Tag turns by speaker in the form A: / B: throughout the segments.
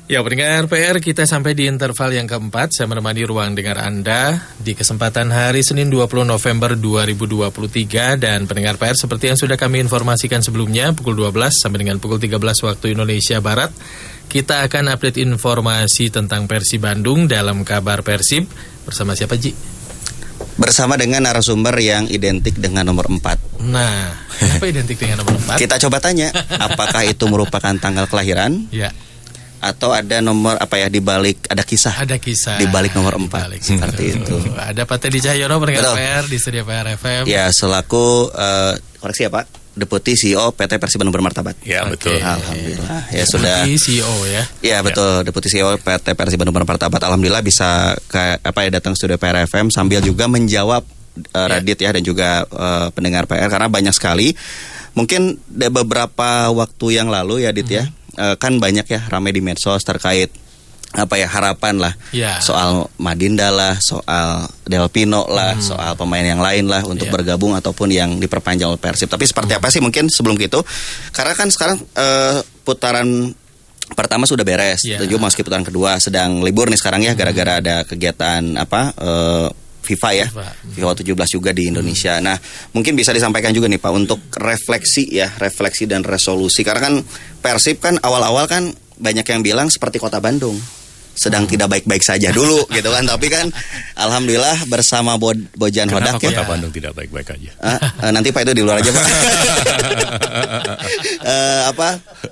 A: Ya, pendengar PR, kita sampai di interval yang keempat. Saya menemani ruang dengar Anda di kesempatan hari Senin 20 November 2023. Dan pendengar PR, seperti yang sudah kami informasikan sebelumnya, pukul 12 sampai dengan pukul 13 waktu Indonesia Barat, kita akan update informasi tentang Persib Bandung dalam Kabar Persib. Bersama siapa, Ji?
B: Bersama dengan narasumber yang identik dengan nomor 4.
A: Nah, kenapa identik dengan nomor 4?
B: Kita coba tanya, apakah itu merupakan tanggal kelahiran?
A: Ya.
B: Atau ada nomor di balik, ada kisah?
A: Ada kisah
B: di balik nomor 4 seperti itu.
A: Ada Pak Teddy Cahyono, pendengar PR di Studio PR FM.
B: Ya, selaku koreksi ya Pak, Deputi CEO PT Persib Bandung Bermartabat.
A: Ya, betul.
B: Alhamdulillah. Ya sudah.
A: Deputi CEO ya.
B: Ya, betul. Deputi CEO PT Persib Bandung Bermartabat. Alhamdulillah bisa datang Studio PR FM sambil juga menjawab Radit ya dan juga pendengar PR karena banyak sekali. Mungkin beberapa waktu yang lalu ya Dit ya. Kan banyak ya ramai di medsos terkait harapan lah soal Madinda lah, soal Del Pino lah, soal pemain yang lain lah untuk bergabung ataupun yang diperpanjang oleh Persib. Tapi seperti apa sih mungkin sebelum itu? Karena kan sekarang putaran pertama sudah beres, juga masuki putaran kedua sedang libur nih sekarang ya gara-gara ada kegiatan FIFA ya, FIFA 17 juga di Indonesia. Nah, mungkin bisa disampaikan juga nih Pak untuk refleksi dan resolusi. Karena kan Persib kan awal-awal kan banyak yang bilang seperti Kota Bandung, sedang tidak baik-baik saja dulu gitu kan. Tapi kan alhamdulillah bersama Bojan Hodak
C: ya. Kota Bandung tidak baik-baik aja.
B: Nanti Pak itu di luar aja Pak.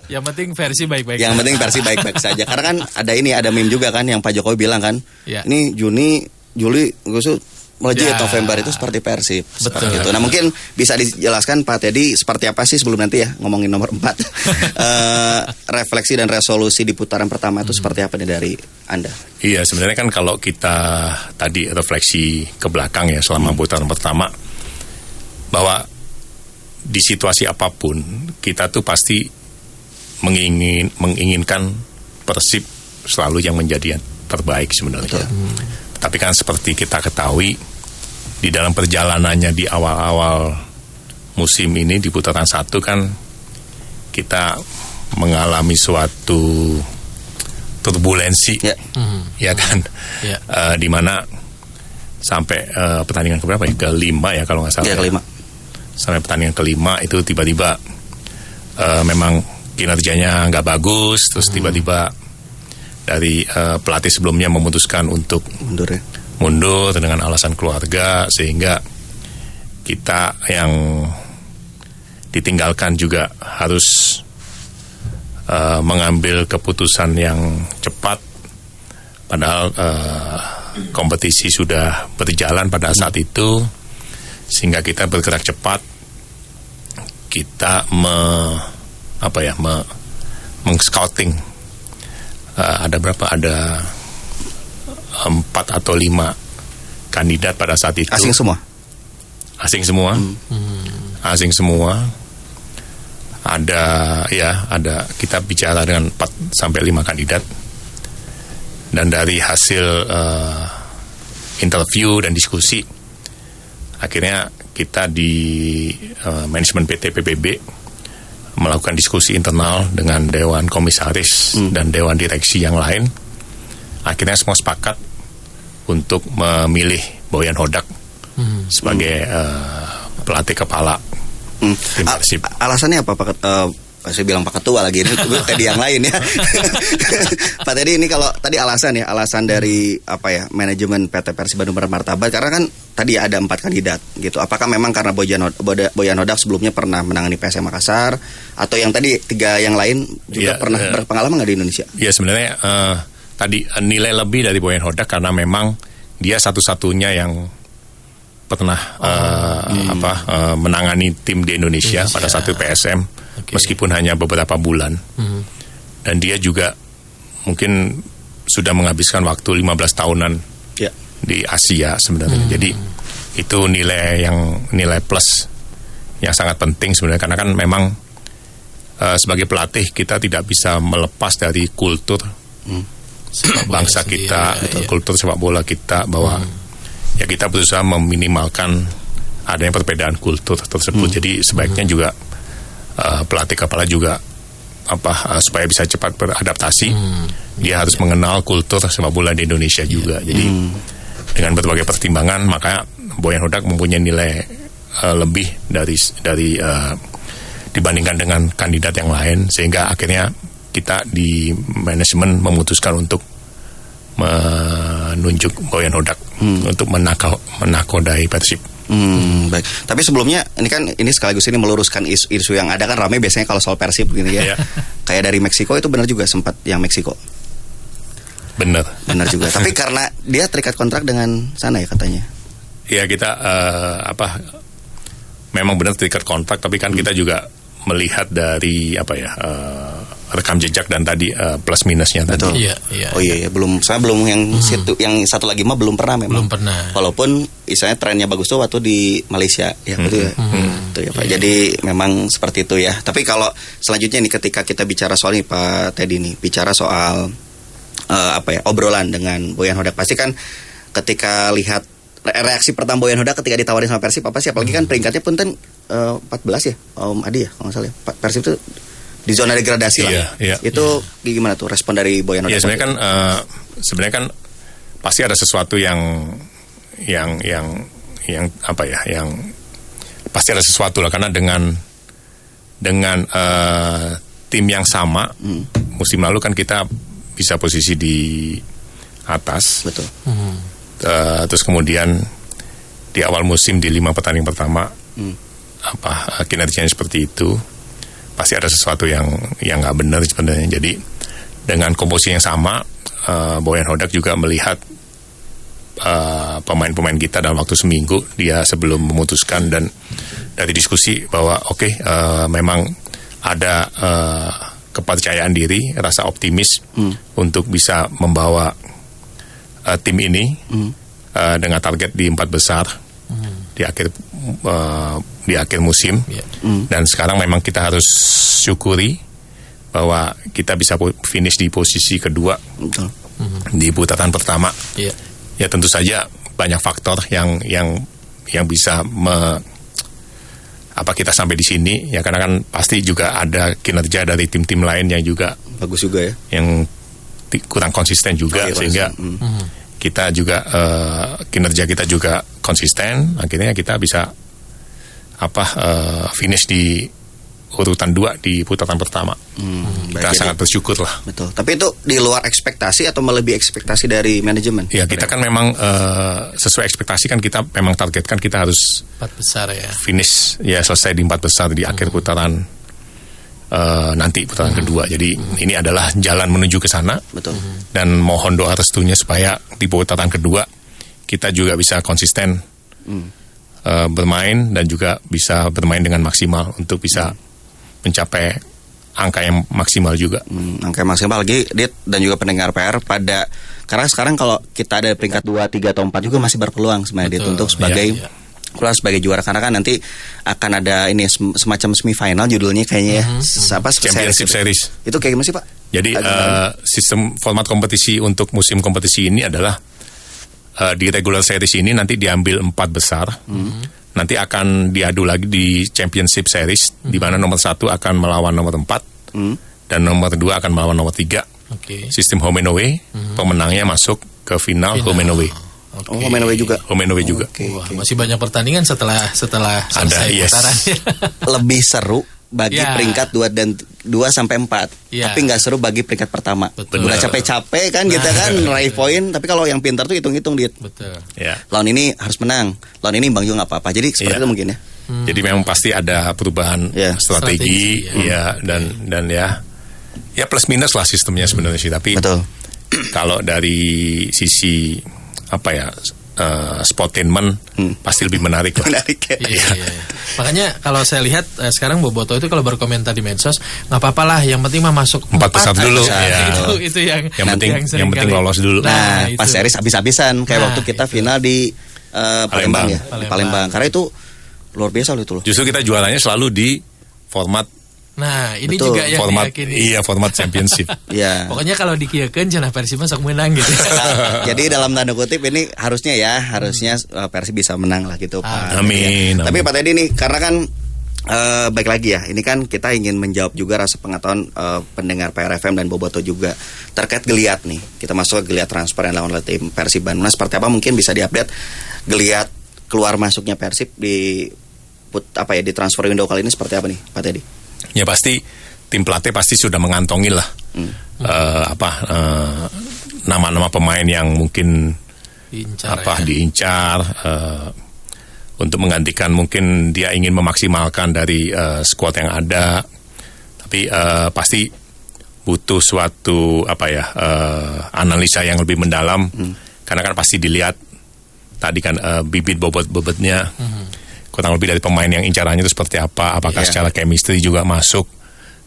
A: Yang penting versi baik-baik.
B: Yang penting versi baik-baik saja. Karena kan ada meme juga kan yang Pak Jokowi bilang kan. Ini Juli, melejit November itu seperti Persib.
A: Betul.
B: Gitu. Nah mungkin bisa dijelaskan Pak Teddy seperti apa sih sebelum nanti ya ngomongin nomor 4 refleksi dan resolusi di putaran pertama itu seperti apa nih dari Anda?
C: Iya sebenarnya kan kalau kita tadi refleksi ke belakang ya selama putaran pertama bahwa di situasi apapun kita tuh pasti menginginkan Persib selalu yang menjadi yang terbaik sebenarnya. Tapi kan seperti kita ketahui di dalam perjalanannya di awal-awal musim ini di putaran 1 kan kita mengalami suatu turbulensi ya kan di mana sampai pertandingan keberapa ya kelima ya kalau nggak salah
B: kelima.
C: Sampai pertandingan kelima itu tiba-tiba memang kinerjanya nggak bagus terus tiba-tiba dari pelatih sebelumnya memutuskan untuk mundur dengan alasan keluarga sehingga kita yang ditinggalkan juga harus mengambil keputusan yang cepat padahal kompetisi sudah berjalan pada saat itu sehingga kita bergerak cepat kita meng-scouting ada 4 atau 5 kandidat pada saat itu.
B: Asing semua. Ada kita bicara dengan 4 sampai 5 kandidat. Dan dari hasil interview dan diskusi akhirnya kita di manajemen PT PBB melakukan diskusi internal dengan Dewan Komisaris dan Dewan Direksi yang lain. Akhirnya semua sepakat untuk memilih Bojan Hodak sebagai pelatih kepala tim Persib. Alasannya apa Pak? Saya bilang Pak Ketua lagi, ini tadi yang lain ya. Pak Teddy ini kalau tadi alasan dari manajemen PT Persib Bandung Bermartabat karena kan tadi ada 4 kandidat gitu. Apakah memang karena Bojan Hodak sebelumnya pernah menangani PSM Makassar atau yang tadi 3 yang lain juga pernah berpengalaman nggak di Indonesia?
C: Iya sebenarnya tadi nilai lebih dari Bojan Hodak karena memang dia satu-satunya yang pernah menangani tim di Indonesia pada satu PSM. Meskipun hanya beberapa bulan dan dia juga mungkin sudah menghabiskan waktu 15 tahunan di Asia sebenarnya. Jadi itu nilai plus yang sangat penting sebenarnya karena kan memang sebagai pelatih kita tidak bisa melepas dari kultur bangsa kita, kultur sepak bola kita bahwa ya kita berusaha meminimalkan adanya perbedaan kultur tersebut. Jadi sebaiknya juga pelatih kepala juga supaya bisa cepat beradaptasi. Dia harus mengenal kultur sepak bola di Indonesia juga. Jadi dengan berbagai pertimbangan maka Boyan Hodak mempunyai nilai lebih dari dibandingkan dengan kandidat yang lain, sehingga akhirnya kita di manajemen memutuskan untuk menunjuk Boyan Hodak untuk menakodai Persib.
B: Baik. Tapi sebelumnya ini sekaligus ini meluruskan isu yang ada kan ramai biasanya kalau soal Persib begini ya. Kayak dari Meksiko itu benar juga sempat yang Meksiko. Benar juga. Tapi karena dia terikat kontrak dengan sana ya katanya.
C: Ya kita memang benar terikat kontrak, tapi kan kita juga melihat dari rekam jejak dan tadi plus minusnya tadi.
B: Betul. Iya. Saya belum yang satu lagi mah belum pernah memang.
A: Belum pernah.
B: Walaupun istilahnya trennya bagus tuh waktu di Malaysia ya betul ya. Itu ya Pak. Jadi memang seperti itu ya. Tapi kalau selanjutnya nih ketika kita bicara soal ini Pak Teddy nih, bicara soal obrolan dengan Boyan Hodak, pasti kan ketika lihat reaksi pertama Boyan Hodak ketika ditawarin sama Persib apa sih, apalagi kan peringkatnya pun 14 ya Om Adi ya kalau nggak salah ya. Persib itu di zona degradasi lah. Itu gimana tuh respon dari Boyan Hodak?
C: Ya sebenarnya kan pasti ada sesuatu yang pasti ada sesuatu lah, karena dengan tim yang sama musim lalu kan kita bisa posisi di atas.
B: Betul.
C: Terus kemudian di awal musim di 5 pertandingan pertama kinerjanya seperti itu, pasti ada sesuatu yang nggak benar sebenarnya. Jadi dengan komposisi yang sama, Boyan Hodak juga melihat pemain-pemain kita dalam waktu seminggu dia sebelum memutuskan, dan dari diskusi bahwa memang ada kepercayaan diri, rasa optimis untuk bisa membawa tim ini dengan target di 4 besar di akhir musim. Dan sekarang memang kita harus syukuri bahwa kita bisa finish di posisi kedua di putaran pertama. Ya tentu saja banyak faktor yang bisa kita sampai di sini ya, karena kan pasti juga ada kinerja dari tim-tim lain yang juga
B: bagus juga ya,
C: yang kurang konsisten juga, sehingga kita juga kinerja kita juga konsisten, akhirnya kita bisa finish di urutan 2 di putaran pertama. Kita sangat bersyukur lah.
B: Betul. Tapi itu di luar ekspektasi atau melebihi ekspektasi dari manajemen?
C: Ya kita kan memang sesuai ekspektasi kan, kita memang targetkan kita harus
A: 4 besar ya.
C: Finish ya, selesai di 4 besar di akhir putaran nanti putaran kedua. Jadi ini adalah jalan menuju ke sana.
B: Betul.
C: Dan mohon doa restunya supaya di putaran kedua kita juga bisa konsisten bermain dan juga bisa bermain dengan maksimal untuk bisa mencapai angka yang maksimal juga.
B: Angka yang maksimal lagi dan juga pendengar PR karena sekarang kalau kita ada peringkat 2, 3 atau 4 juga masih berpeluang sebenarnya untuk sebagai juara, karena kan nanti akan ada ini semacam semifinal judulnya kayaknya ya.
C: Championship Series.
B: Itu kayak gimana sih Pak?
C: Jadi sistem format kompetisi untuk musim kompetisi ini adalah di regular series ini nanti diambil 4 besar. Nanti akan diadu lagi di Championship Series, di mana nomor 1 akan melawan nomor 4 dan nomor 2 akan melawan nomor 3. Sistem home and away, pemenangnya masuk ke final home and away.
B: Home and away juga.
C: Home and away juga.
A: Masih banyak pertandingan setelah selesai putaran.
B: Lebih seru bagi peringkat 2 sampai 4. Tapi nggak seru bagi peringkat pertama. Udah capek-capek kan kita kan raih poin, tapi kalau yang pintar tuh hitung-hitung Dit.
A: Betul.
B: Lawan ini harus menang. Lawan ini imbang juga nggak apa-apa. Jadi seperti itu mungkin ya.
C: Jadi memang pasti ada perubahan strategi ya, dan ya plus minus lah sistemnya sebenarnya sih, tapi kalau dari sisi sportainment pasti lebih menarik lah.
A: Iya. Makanya kalau saya lihat sekarang Boboto itu kalau berkomentar di medsos, nggak apa-apa lah, yang penting mah masuk
C: 4 besar dulu.
A: Itu yang
C: penting lolos dulu.
B: Nah, pas series habis-habisan kayak waktu kita final di Palembang ya, Palembang. Karena itu luar biasa itu loh.
C: Justru kita juaranya selalu di format.
A: Nah, ini juga yang
C: format,
A: diyakini.
C: Iya, format championship.
A: Pokoknya kalau dikieukeun cenah Persib masuk menang gitu.
B: Jadi dalam tanda kutip ini harusnya Persib bisa menang lah gitu Pak.
C: Amin.
B: Tapi Pak Teddy nih, karena kan baik lagi ya, ini kan kita ingin menjawab juga rasa pengetahuan pendengar PRFM dan Boboto juga terkait Geliat nih. Kita masuk ke Geliat transfer yang dilakukan oleh tim Persib Bandung. Nah, seperti apa mungkin bisa diupdate Geliat keluar masuknya Persib di transfer window kali ini seperti apa nih, Pak Teddy?
C: Ya pasti tim pelatih pasti sudah mengantongi lah nama-nama pemain yang mungkin diincar untuk menggantikan, mungkin dia ingin memaksimalkan dari skuad yang ada, tapi pasti butuh suatu analisa yang lebih mendalam, karena kan pasti dilihat tadi kan bibit bobot-bobotnya, kurang lebih dari pemain yang incarannya itu seperti apa, apakah secara chemistry juga masuk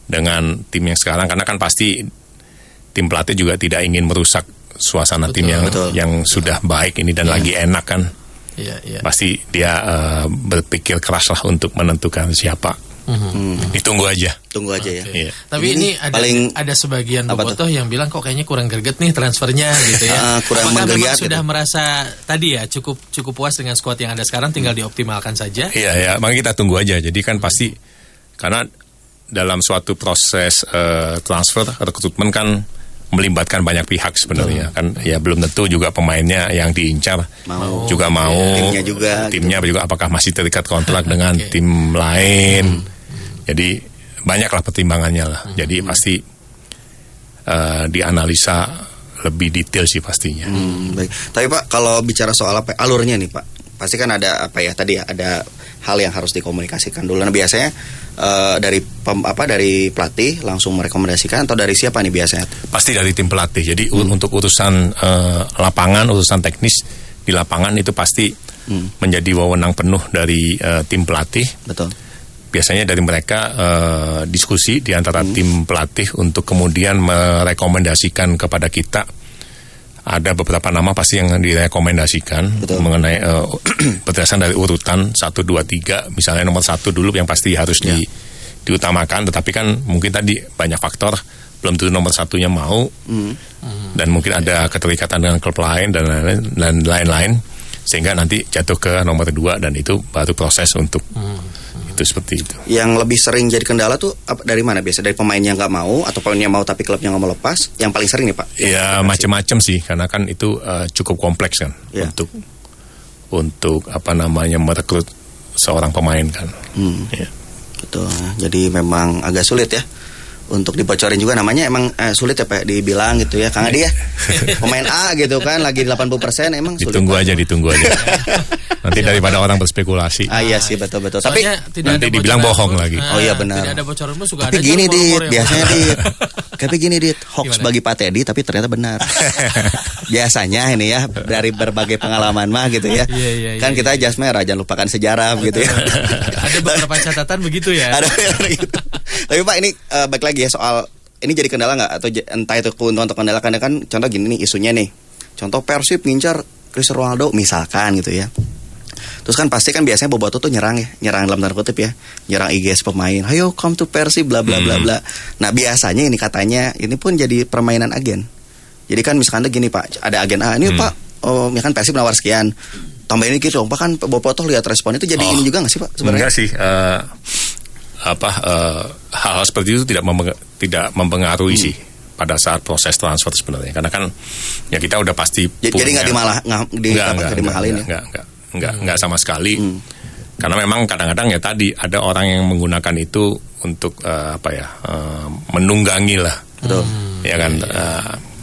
C: dengan tim yang sekarang, karena kan pasti tim pelatih juga tidak ingin merusak suasana tim yang sudah baik ini dan lagi enak kan. Pasti dia berpikir keras lah untuk menentukan siapa. Ditunggu aja.
B: Tunggu aja ya.
C: Iya.
A: Tapi ini ada sebagian bobotoh yang bilang kok kayaknya kurang greget nih transfernya gitu ya.
B: Kurang
A: apakah memang
B: menggeliat
A: sudah
B: gitu.
A: merasa tadi ya cukup puas dengan skuad yang ada sekarang, tinggal dioptimalkan saja?
C: Iya ya, makanya kita tunggu aja. Jadi kan pasti karena dalam suatu proses transfer rekrutmen kan melibatkan banyak pihak sebenarnya kan, ya belum tentu juga pemainnya yang diincar mau timnya juga apakah masih terikat kontrak dengan tim lain. Jadi banyaklah pertimbangannya lah. Jadi pasti dianalisa lebih detail sih pastinya.
B: Baik. Tapi Pak, kalau bicara soal alurnya nih Pak, pasti kan ada ada hal yang harus dikomunikasikan dulu. Nah, biasanya dari pelatih langsung merekomendasikan atau dari siapa nih biasanya?
C: Pasti dari tim pelatih. Jadi untuk urusan lapangan, urusan teknis di lapangan itu pasti menjadi wewenang penuh dari tim pelatih.
B: Betul.
C: Biasanya dari mereka diskusi di antara tim pelatih untuk kemudian merekomendasikan kepada kita. Ada beberapa nama pasti yang direkomendasikan. Betul. Mengenai berdasarkan dari urutan 1, 2, 3. Misalnya nomor 1 dulu yang pasti harus diutamakan. Tetapi kan mungkin tadi banyak faktor, belum tentu nomor 1-nya mau, dan mungkin ada keterikatan dengan klub lain dan lain-lain, sehingga nanti jatuh ke nomor 2, dan itu baru proses untuk itu seperti itu. Yang
B: lebih sering jadi kendala tuh dari mana biasa? Dari pemain yang nggak mau atau pemain yang mau tapi klubnya nggak mau lepas? Yang paling sering nih Pak?
C: Ya macam-macam sih, karena kan itu cukup kompleks kan untuk merekrut seorang pemain kan.
B: Betul. Jadi memang agak sulit ya untuk dibocorin juga, namanya emang sulit ya Pak dibilang gitu ya. Kang Adi ya pemain A gitu kan lagi 80% emang sulit.
C: Ditunggu aja. Nanti daripada orang berspekulasi.
B: Iya sih betul. Tapi
C: nanti dibilang bohong lagi.
B: Oh iya benar.
A: Tidak ada bocoran suka.
B: Tapi gini biasanya tapi gini hoax bagi Pak Teddy tapi ternyata benar. Biasanya ini ya dari berbagai pengalaman mah gitu ya. Kan kita jas merah, jangan lupakan sejarah gitu ya.
A: Ada beberapa catatan begitu ya.
B: Ada gitu. Tapi Pak ini balik lagi ya soal ini jadi kendala nggak atau entah itu keuntungan atau kendala, kan contoh gini nih isunya nih. Contoh Persib ngincar Cristiano Ronaldo misalkan gitu ya. Terus kan pasti kan biasanya Boboto tuh nyerang dalam tanda kutip ya, nyerang IGS pemain, ayo come to Persib bla bla bla bla. Nah biasanya ini katanya ini pun jadi permainan agen. Jadi kan misalkan gini Pak, ada agen A ini Pak, ya kan Persib nawar sekian, tambahin ini gitu, Pak kan Boboto lihat respon itu jadi ini juga nggak sih Pak sebenarnya?
C: Enggak sih, hal-hal seperti itu tidak mempengaruhi sih pada saat proses transfer sebenarnya, karena kan ya kita udah pasti
B: jadi nggak dimahalin ya?
C: Enggak sama sekali. Karena memang kadang-kadang ya tadi ada orang yang menggunakan itu untuk menunggangi lah.
B: Betul.
C: Ya kan,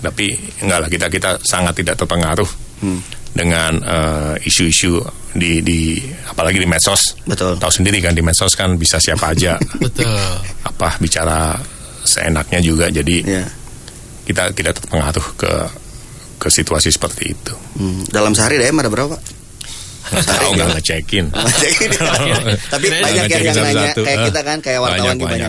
C: tapi enggak lah, kita sangat tidak terpengaruh dengan isu-isu di apalagi di medsos.
B: Betul.
C: Tahu sendiri kan di medsos kan bisa siapa aja.
A: Betul.
C: Bicara seenaknya juga, jadi kita tidak terpengaruh ke situasi seperti itu.
B: Dalam sehari DM ada berapa?
C: Nggak ngecekin.
B: Tapi banyak yang nanya kayak kita kan, kayak wartawan banyak.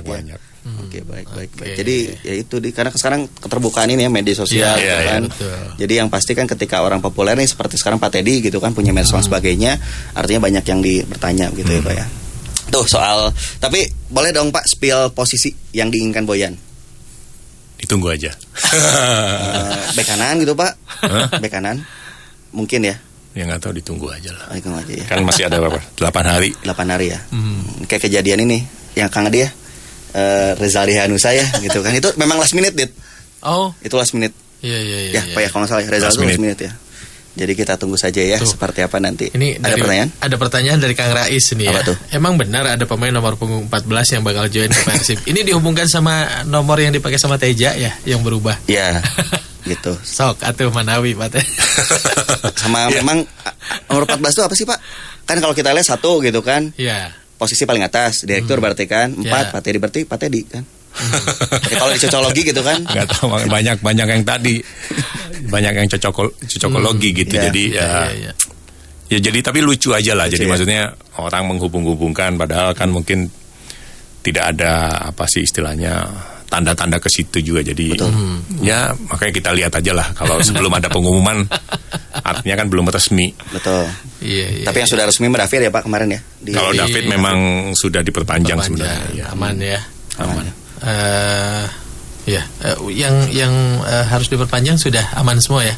C: Oke,
B: baik. Jadi ya itu karena sekarang keterbukaan ini ya media sosial kan. Jadi yang pasti kan ketika orang populer nih seperti sekarang Pak Teddy gitu kan punya medsos dan sebagainya, artinya banyak yang bertanya gitu ya Pak ya. Tuh soal, tapi boleh dong Pak spill posisi yang diinginkan Boyan?
C: Ditunggu aja.
B: Bek kanan gitu Pak? Bek kanan? Mungkin ya?
C: Ya nggak tahu, ditunggu aja lah.
B: Ditunggu aja ya.
C: Kan masih ada berapa? 8 hari.
B: 8 hari ya. kayak kejadian ini yang Kang Adi ya, Rezaldi Hanusa ya gitu kan, itu memang last minute Dit. Itu last minute.
A: Iya.
B: Pak ya kalau nggak salah Rezaldi last minute ya. Jadi kita tunggu saja ya seperti apa nanti.
A: Ini
B: ada pertanyaan?
A: Ada pertanyaan dari Kang Rais nih ya.
B: Tuh? Emang
A: benar ada pemain nomor punggung 14 yang bakal join ke Persib? Ini dihubungkan sama nomor yang dipakai sama Teja ya, yang berubah.
B: Iya. Gitu.
A: Sok atuh manawi Pak.
B: Sama memang nomor 14 itu apa sih Pak? Kan kalau kita lihat 1 gitu kan.
A: Iya.
B: Posisi paling atas, direktur berarti kan. 4 Pak Teddy berarti Pak Teddy kan. Kalau di cocokologi gitu kan.
C: Nggak tahu, banyak yang tadi. Banyak yang cocokologi gitu. Jadi ya jadi tapi lucu aja lah. Jadi maksudnya orang menghubung-hubungkan padahal kan mungkin tidak ada apa sih istilahnya tanda-tanda ke situ juga. Jadi ya makanya kita lihat aja lah kalau sebelum ada pengumuman artinya kan belum resmi.
B: Betul. Tapi yang sudah resmi David ya Pak kemarin ya.
C: Kalau David memang sudah diperpanjang sebenarnya.
A: Aman ya. Aman. Yang harus diperpanjang sudah aman semua ya?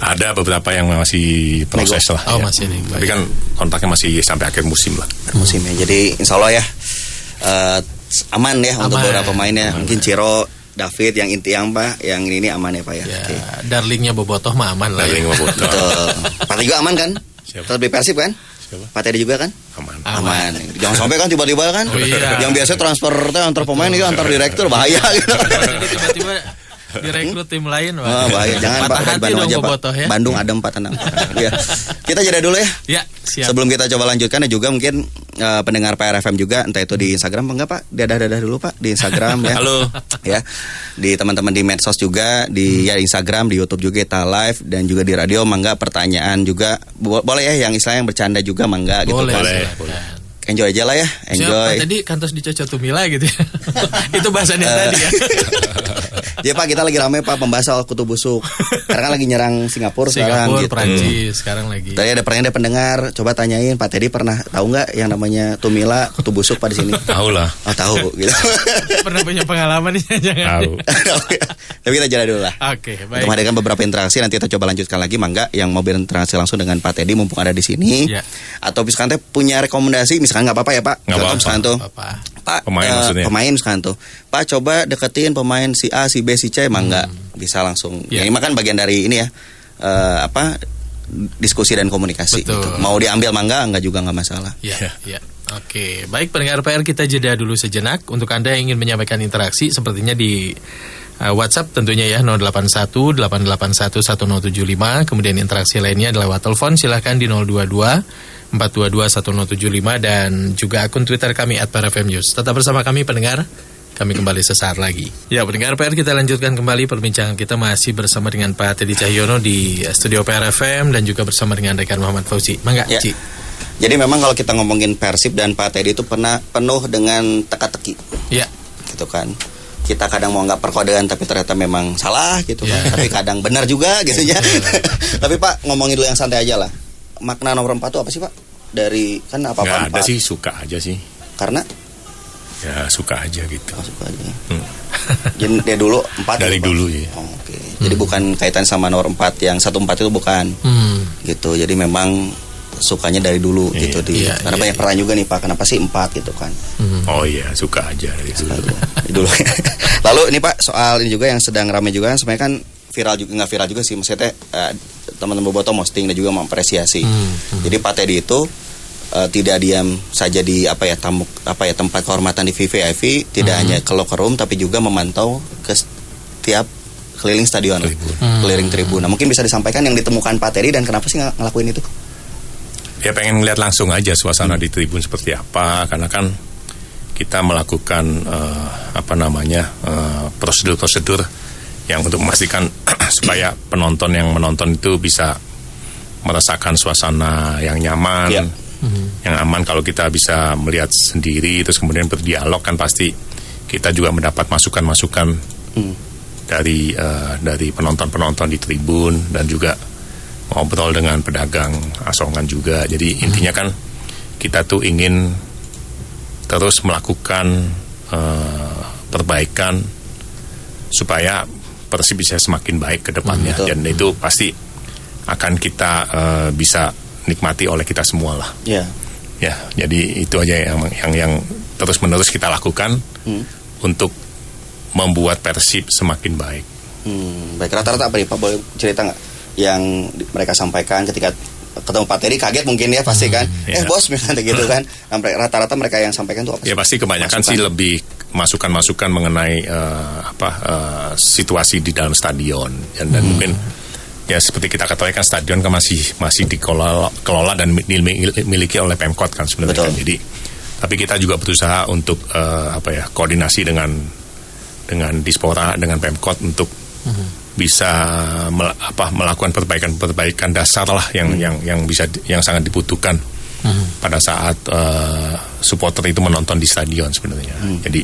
C: Ada beberapa yang masih proses lah.
A: Masih nih.
C: Tapi kan kontaknya masih sampai akhir musim lah.
B: Musim ya. Jadi insya Allah ya aman ya untuk beberapa pemainnya. Mungkin Ciro, David yang inti yang Pak, yang ini aman ya Pak ya.
A: Okay. Darlingnya Bobotoh mah aman lah.
C: Darling Bobotoh.
B: Betul. Pak juga aman kan? Tetap di Persib kan? Pak Teddy juga kan? Aman. Jangan sampai kan tiba-tiba kan. Yang biasa transfer antar pemain itu antar direktur bahaya gitu.
A: Tiba-tiba direkrut tim lain.
B: Bahaya. Jangan Pak, Bandung aja Pak. Ya? Bandung ada 4-6. Ya. Kita jeda dulu ya.
A: Ya, siap.
B: Sebelum kita coba lanjutkan dan juga mungkin pendengar PRFM juga entah itu di Instagram enggak Pak? Dadah dulu Pak di Instagram ya.
C: Halo.
B: Ya. Di teman-teman di medsos juga di Instagram, di YouTube juga kita live dan juga di radio mangga pertanyaan juga boleh ya yang istilahnya yang bercanda juga mangga gitu kan. Boleh. Enjoy aja lah ya, enjoy.
A: Siapa, tadi kantos dicocok tumila gitu ya. Itu bahasannya tadi ya.
B: Ya Pak, kita lagi ramai Pak pembahas soal kutu busuk. Karena kan lagi nyerang Singapura sekarang gitu.
A: Prancis sekarang lagi.
B: Tadi ada pertanyaan dari pendengar, coba tanyain Pak Teddy pernah tahu nggak yang namanya tumila kutu busuk Pak di sini?
C: Tahu lah.
B: Oh tahu gitu.
A: Pernah punya pengalaman nih jangan.
C: Tahu.
B: Tapi kita jalan dulu lah.
A: Oke, baik.
B: Untuk menghadirkan beberapa interaksi nanti kita coba lanjutkan lagi mangga yang mau berinteraksi langsung dengan Pak Teddy mumpung ada di sini. Ya. Atau misalkan punya rekomendasi misalkan nggak apa-apa ya Pak.
C: Nggak apa-apa.
B: Misalkan tuh. Pak, pemain misalkan tuh. Pak coba deketin pemain si A, si B, si C, mangga bisa langsung. Ini mah kan bagian dari ini ya. Diskusi dan komunikasi gitu. Mau diambil mangga enggak juga enggak masalah.
A: Iya. Oke, baik pendengar PR kita jeda dulu sejenak. Untuk Anda yang ingin menyampaikan interaksi sepertinya di WhatsApp tentunya ya 081-881-1075. Kemudian interaksi lainnya adalah lewat telepon silahkan di 022-422-1075 dan juga akun Twitter kami @PRFMNews. Tetap bersama kami pendengar. Kami kembali sesaat lagi. Ya, pendengar PR kita lanjutkan kembali perbincangan kita masih bersama dengan Pak Teddy Cahyono di studio PR FM dan juga bersama dengan rekan Muhammad Fauzi. Mangga,
B: ya.
A: Ci.
B: Jadi memang kalau kita ngomongin Persib dan Pak Teddy itu pernah penuh dengan teka-teki.
A: Ya.
B: Gitu kan. Kita kadang mau nggak perkodean tapi ternyata memang salah gitu kan. Tapi kadang benar juga gitu ya. Tapi Pak ngomongin dulu yang santai aja lah. Makna nomor 4 itu apa sih Pak? Dari kan apa-apa.
C: Nggak ada sih, suka aja sih.
B: Karena?
C: Ya suka aja gitu.
B: Suka aja. Jadi dia dulu 4
C: dari dulu ya.
B: Oke. Jadi bukan kaitan sama nomor 4 yang 14 itu bukan. Gitu. Jadi memang sukanya dari dulu gitu karena banyak pertanyaan juga nih Pak, kenapa sih 4 gitu kan.
C: Oh iya, suka aja dari
B: dulu. Lalu ini Pak soal ini juga yang sedang ramai juga kan sebenarnya kan viral juga nggak viral juga sih maksudnya teman-teman Bobotoh posting dan juga mengapresiasi. Jadi Pak Teddy itu tidak diam saja di tempat kehormatan di VVIP, tidak hanya ke locker room tapi juga memantau ke setiap keliling stadion, keliling tribun. Nah, mungkin bisa disampaikan yang ditemukan Pak Teddy dan kenapa sih ngelakuin itu?
C: Ya pengen ngeliat langsung aja suasana di tribun seperti apa, karena kan kita melakukan prosedur-prosedur yang untuk memastikan supaya penonton yang menonton itu bisa merasakan suasana yang nyaman, yang aman. Kalau kita bisa melihat sendiri terus kemudian berdialog kan pasti kita juga mendapat masukan-masukan dari penonton-penonton di tribun dan juga ngobrol dengan pedagang asongan juga. Jadi intinya kan kita tuh ingin terus melakukan perbaikan supaya Persib bisa semakin baik ke depannya, dan itu pasti akan kita bisa nikmati oleh kita semua lah. Ya, jadi itu aja yang terus-menerus kita lakukan untuk membuat Persib semakin baik.
B: Baik, rata-rata apa nih Pak, boleh cerita nggak yang mereka sampaikan ketika ketemu Pak Terry? Kaget mungkin ya pasti kan, bos misalnya gitu kan. Rata-rata mereka yang sampaikan tuh apa sih?
C: Ya pasti kebanyakan sih lebih masukan-masukan mengenai situasi di dalam stadion dan mungkin ya seperti kita ketahui kan stadion kan masih dikelola dan dimiliki oleh Pemkot kan sebenarnya kan. Jadi tapi kita juga berusaha untuk koordinasi dengan Dispora, dengan Pemkot untuk bisa melakukan perbaikan dasar lah yang sangat dibutuhkan pada saat supporter itu menonton di stadion sebenarnya. Jadi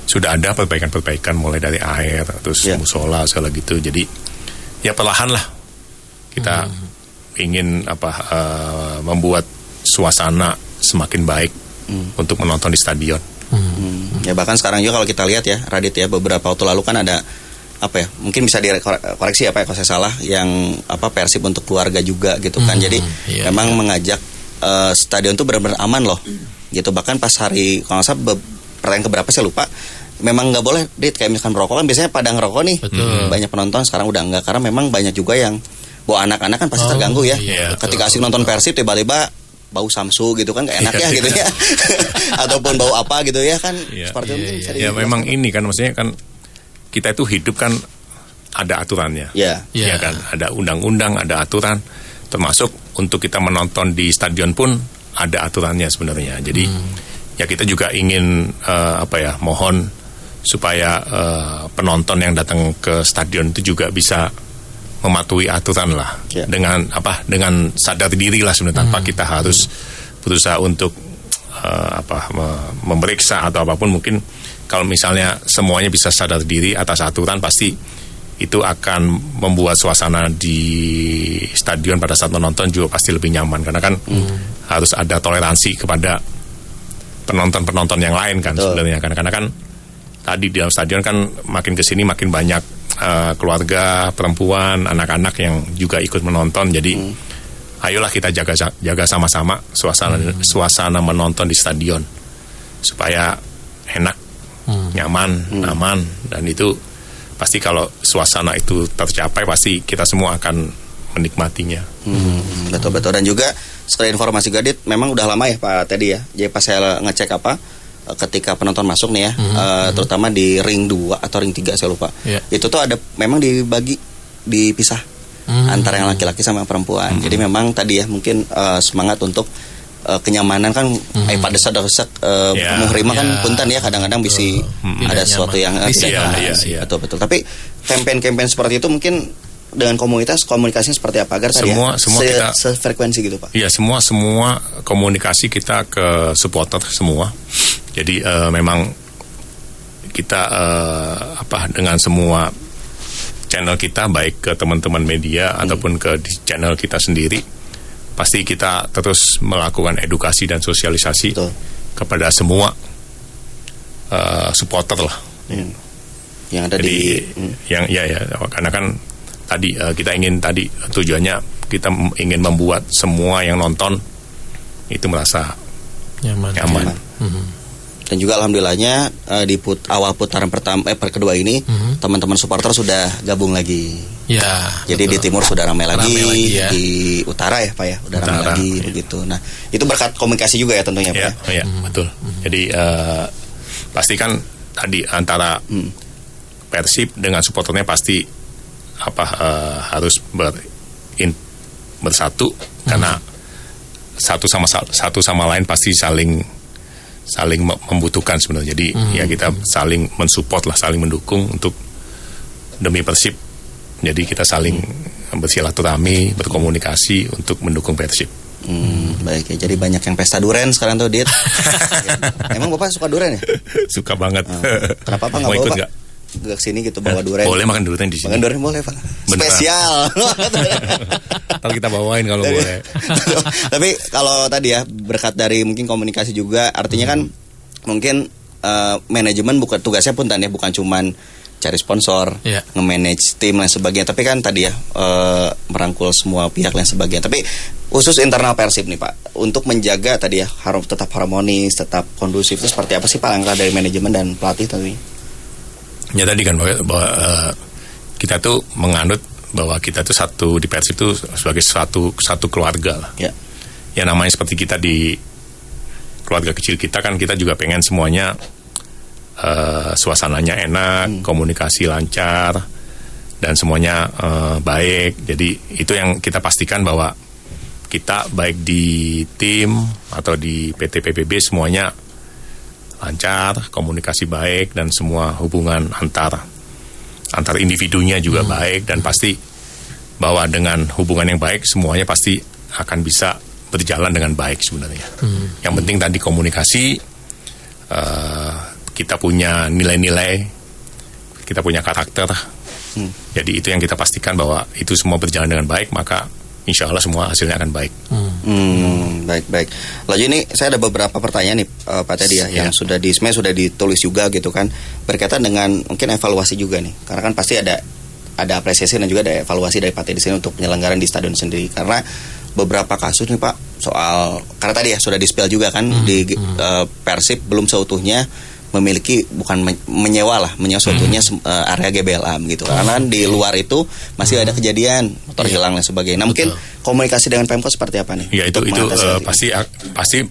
C: sudah ada perbaikan mulai dari air terus musola segala gitu. Jadi ya perlahan lah kita ingin membuat suasana semakin baik untuk menonton di stadion.
B: Ya bahkan sekarang juga kalau kita lihat ya Radit ya, beberapa waktu lalu kan ada mungkin bisa dikoreksi kalau saya salah, yang Persib untuk keluarga juga gitu kan. Jadi memang mengajak stadion tuh benar-benar aman loh gitu. Bahkan pas hari kalau nggak salah pertandingan keberapa saya lupa, memang nggak boleh kayak misalkan merokok kan biasanya pada ngerokok nih. Banyak penonton, sekarang udah enggak karena memang banyak juga yang bawa anak-anak kan pasti terganggu ya. Ketika asik nonton Persib tiba-tiba bau samsu gitu kan, gak enak ya gitu ya. Ataupun bau apa gitu ya kan. Seperti itu
C: ya memang ini kan maksudnya kan kita itu hidup kan ada aturannya. Ya kan, ada undang-undang, ada aturan, termasuk untuk kita menonton di stadion pun ada aturannya sebenarnya. Jadi ya kita juga ingin mohon supaya penonton yang datang ke stadion itu juga bisa mematuhi aturan lah, dengan sadar diri lah sebenarnya, tanpa kita harus berusaha untuk memeriksa atau apapun. Mungkin kalau misalnya semuanya bisa sadar diri atas aturan, pasti itu akan membuat suasana di stadion pada saat menonton juga pasti lebih nyaman, karena kan harus ada toleransi kepada penonton-penonton yang lain kan sebenarnya, karena kan tadi di dalam stadion kan makin kesini makin banyak keluarga, perempuan, anak-anak yang juga ikut menonton. Jadi ayolah kita jaga sama-sama suasana menonton di stadion supaya enak, nyaman, aman, dan itu pasti kalau suasana itu tercapai pasti kita semua akan menikmatinya.
B: Betul. Dan juga sekali informasi Gadit, memang udah lama ya Pak Teddy ya. Jadi pas saya ngecek ketika penonton masuk nih ya, terutama di ring 2 atau ring 3 saya lupa. Itu tuh ada memang dipisah antara yang laki-laki sama yang perempuan. Jadi memang tadi ya mungkin semangat untuk kenyamanan kan pada saat menghorima kan punten ya, kadang-kadang bisa ada sesuatu yang betul. Tapi kampanye seperti itu mungkin dengan komunikasinya seperti apa agar
C: semua kita
B: sefrekuensi gitu Pak?
C: Iya, semua komunikasi kita ke supporter semua. Jadi memang kita dengan semua channel kita, baik ke teman-teman media ataupun ke channel kita sendiri, pasti kita terus melakukan edukasi dan sosialisasi kepada semua supporter lah.
B: Yang ada
C: karena kan tadi kita ingin tujuannya kita ingin membuat semua yang nonton itu merasa nyaman.
B: Dan juga alhamdulillahnya di awal putaran kedua ini teman-teman supporter sudah gabung lagi.
A: Ya.
B: Jadi betul. Di timur sudah ramai lagi ya. Di utara ya Pak ya, udah ramai lagi begitu. Nah, itu berkat komunikasi juga ya tentunya Pak.
C: Iya, betul. Jadi pasti kan tadi antara Persib dengan supporternya pasti harus bersatu karena satu sama lain pasti saling membutuhkan sebenarnya. Jadi ya kita saling mensupport lah, saling mendukung untuk demi Persib. Jadi kita saling bersilaturahmi, berkomunikasi untuk mendukung Persib.
B: Baik ya, jadi banyak yang pesta duren sekarang tuh Dit. Emang Bapak suka duren ya?
C: Suka banget.
B: Kenapa Pak nggak bawa Pak? Ke sini gitu bawa duren.
C: Boleh makan duren di sini.
B: Makan duren boleh Pak. Spesial.
C: Ntar kita bawain kalau boleh.
B: Tapi kalau tadi ya berkat dari mungkin komunikasi juga, artinya kan mungkin manajemen bukan tugasnya pun bukan cuman cari sponsor, nge-manage tim dan sebagainya. Tapi kan tadi ya merangkul semua pihak dan sebagainya. Tapi khusus internal Persib nih Pak, untuk menjaga tadi ya harus tetap harmonis, tetap kondusif, itu seperti apa sih Pak langkah dari manajemen dan pelatih tentunya?
C: Ya tadi kan bahwa kita tuh menganut bahwa kita tuh satu di Persib itu sebagai satu keluarga lah. Ya. Ya namanya seperti kita di keluarga kecil kita kan, kita juga pengen semuanya suasananya enak, komunikasi lancar, dan semuanya baik. Jadi itu yang kita pastikan bahwa kita baik di tim atau di PT PBB semuanya lancar, komunikasi baik, dan semua hubungan antar individunya juga baik, dan pasti bahwa dengan hubungan yang baik semuanya pasti akan bisa berjalan dengan baik sebenarnya. Yang penting tadi komunikasi, kita punya nilai-nilai, kita punya karakter. Jadi itu yang kita pastikan bahwa itu semua berjalan dengan baik, maka insya Allah semua hasilnya akan baik.
B: Baik. Lalu ini saya ada beberapa pertanyaan nih Pak Teddy ya, yang sudah ditulis juga gitu kan, berkaitan dengan mungkin evaluasi juga nih, karena kan pasti ada apresiasi dan juga ada evaluasi dari Pak Teddy sini untuk penyelenggaraan di stadion sendiri, karena beberapa kasus nih Pak soal, karena tadi ya sudah di-spill juga kan di Persib belum seutuhnya memiliki, bukan menyewa seutuhnya area GBLA gitu. Karena di luar itu masih ada kejadian motor hilang dan sebagainya. Nah, mungkin komunikasi dengan Pemkot seperti apa nih?
C: Ya itu pasti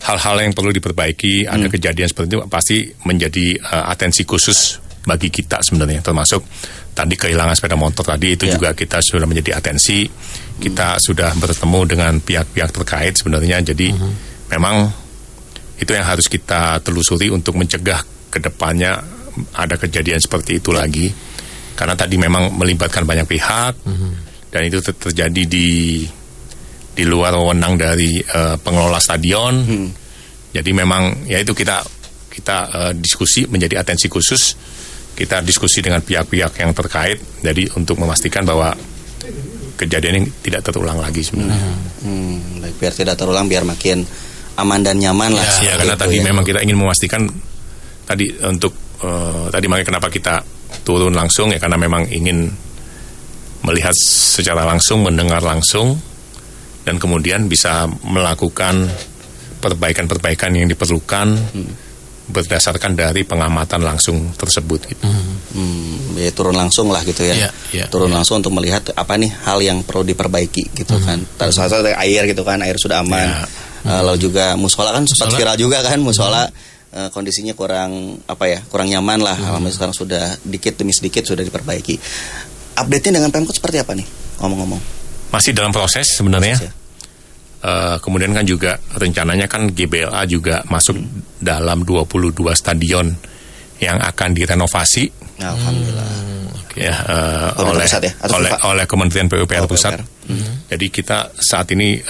C: hal-hal yang perlu diperbaiki. Ada kejadian seperti itu pasti menjadi atensi khusus bagi kita sebenarnya, termasuk tadi kehilangan sepeda motor tadi itu juga kita sudah menjadi atensi. Kita sudah bertemu dengan pihak-pihak terkait sebenarnya. Jadi memang itu yang harus kita telusuri untuk mencegah ke depannya ada kejadian seperti itu lagi. Karena tadi memang melibatkan banyak pihak, dan itu terjadi di luar wewenang dari pengelola stadion. Jadi memang ya itu kita diskusi menjadi atensi khusus. Kita diskusi dengan pihak-pihak yang terkait, jadi untuk memastikan bahwa kejadian ini tidak terulang lagi sebenarnya.
B: Baik, biar tidak terulang, biar makin aman dan nyaman lah.
C: Ya, karena tadi memang kita ingin memastikan tadi untuk tadi makanya kenapa kita turun langsung ya, karena memang ingin melihat secara langsung, mendengar langsung, dan kemudian bisa melakukan perbaikan-perbaikan yang diperlukan berdasarkan dari pengamatan langsung tersebut gitu.
B: Ya turun langsung lah gitu ya. Turun langsung untuk melihat apa nih hal yang perlu diperbaiki gitu kan. Salah satu air gitu kan, air sudah aman. Lalu juga musola kan sempat viral juga kan, musola kondisinya kurang nyaman lah. Alhamdulillah sekarang sudah dikit demi sedikit sudah diperbaiki. Update-nya dengan Pemkot seperti apa nih ngomong-ngomong?
C: Masih dalam proses sebenarnya. Kemudian kan juga rencananya kan GBLA juga masuk dalam 22 stadion yang akan direnovasi.
B: Alhamdulillah.
C: Oleh Kementerian PUPR Pusat. Jadi kita saat ini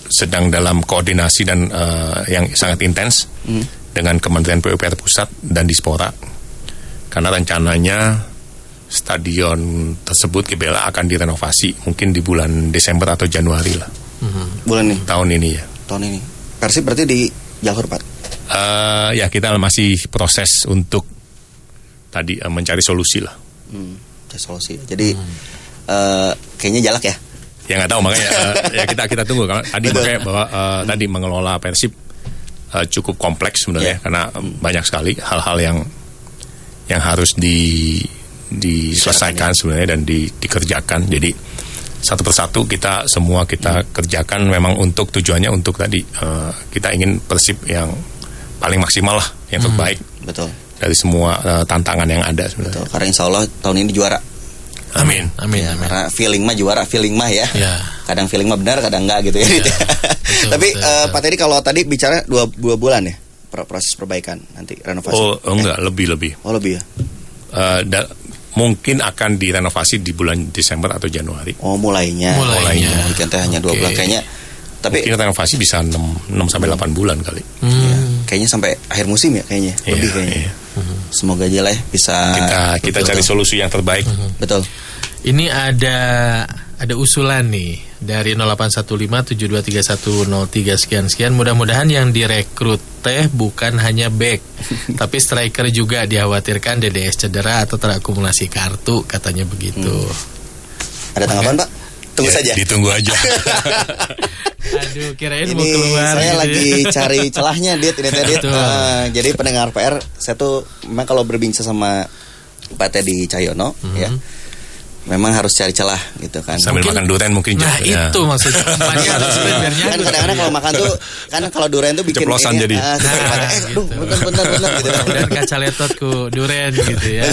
C: sedang dalam koordinasi dan yang sangat intens dengan Kementerian PUPR Pusat dan Dispora, karena rencananya stadion tersebut GBLA akan direnovasi mungkin di bulan Desember atau Januari lah.
B: Bulan ini?
C: Tahun ini ya.
B: Tahun ini. Persib berarti di jalur Pak?
C: Ya kita masih proses untuk tadi mencari solusi lah.
B: Solusi. Jadi kayaknya jalak ya?
C: Ya nggak tahu, makanya ya kita tunggu. Tadi makanya bahwa tadi mengelola Persib cukup kompleks sebenarnya, karena banyak sekali hal-hal yang harus diselesaikan sebenarnya dan dikerjakan. Jadi satu persatu kita kerjakan memang untuk tujuannya untuk tadi kita ingin Persib yang paling maksimal lah, yang terbaik.
B: Betul.
C: Dari semua tantangan yang ada sebenarnya.
B: Betul. Karena insya Allah tahun ini juara.
C: Amin.
B: Ya, karena feeling mah juara, feeling mah ya. Kadang feeling mah benar, kadang enggak gitu ya. Betul, Tapi Pak Teddy kalau tadi bicara 2 bulan ya proses perbaikan nanti renovasi.
C: Oh enggak, lebih.
B: Oh lebih ya.
C: Mungkin akan direnovasi di bulan Desember atau Januari.
B: Oh mulainya. Mungkin hanya 2 bulan kayaknya. Tapi
C: mungkin renovasi bisa 6 sampai 8 bulan kali.
B: Ya, kayaknya sampai akhir musim ya kayaknya. Lebih kayaknya. Semoga aja lah bisa
C: kita cari solusi yang terbaik.
B: Betul.
A: Ini ada ada usulan nih dari 0815723103 sekian. Mudah-mudahan yang direkrut teh bukan hanya back, tapi striker juga. Dikhawatirkan DDS cedera atau terakumulasi kartu, katanya begitu.
B: Ada tanggapan, Pak? Tunggu saja.
C: Ditunggu aja.
A: Aduh, kirain
B: ini
A: mau keluar.
B: Saya
A: gitu.
B: lagi cari celahnya, Dit. Jadi pendengar PR, saya tuh memang kalau berbincang sama Pak Teddy Cahyono, ya, memang harus cari celah gitu kan.
C: Sambil makan durian mungkin.
A: Nah
C: ya.
A: itu maksudnya.
B: Kan kadang-kadang kalau makan tuh, kan kalau durian tuh bikin
C: ceplosan
B: ini,
C: jadi.
B: Bentar gitu.
A: Dan kaca letot ku durian gitu ya.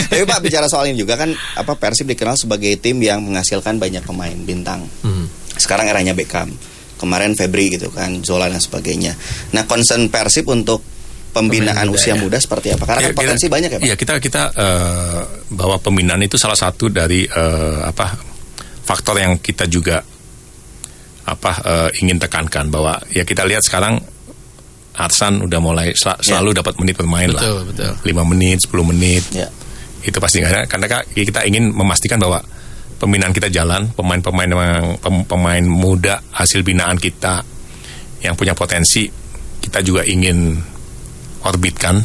B: Tapi Pak, bicara soal ini juga kan, Persib dikenal sebagai tim yang menghasilkan banyak pemain bintang. Sekarang eranya Beckham, kemarin Febri gitu kan, Zola dan sebagainya. Nah, concern Persib untuk pembinaan usia muda seperti apa? Karena kan potensi banyak ya, Pak.
C: Iya, kita bahwa pembinaan itu salah satu dari faktor yang kita juga ingin tekankan, bahwa ya kita lihat sekarang Arsan udah mulai selalu dapat menit bermain lah.
A: Betul.
C: 5 menit, 10 menit.
B: Ya.
C: Itu pasti nggak ada, karena kita ingin memastikan bahwa pembinaan kita jalan, pemain muda hasil binaan kita yang punya potensi kita juga ingin orbitkan.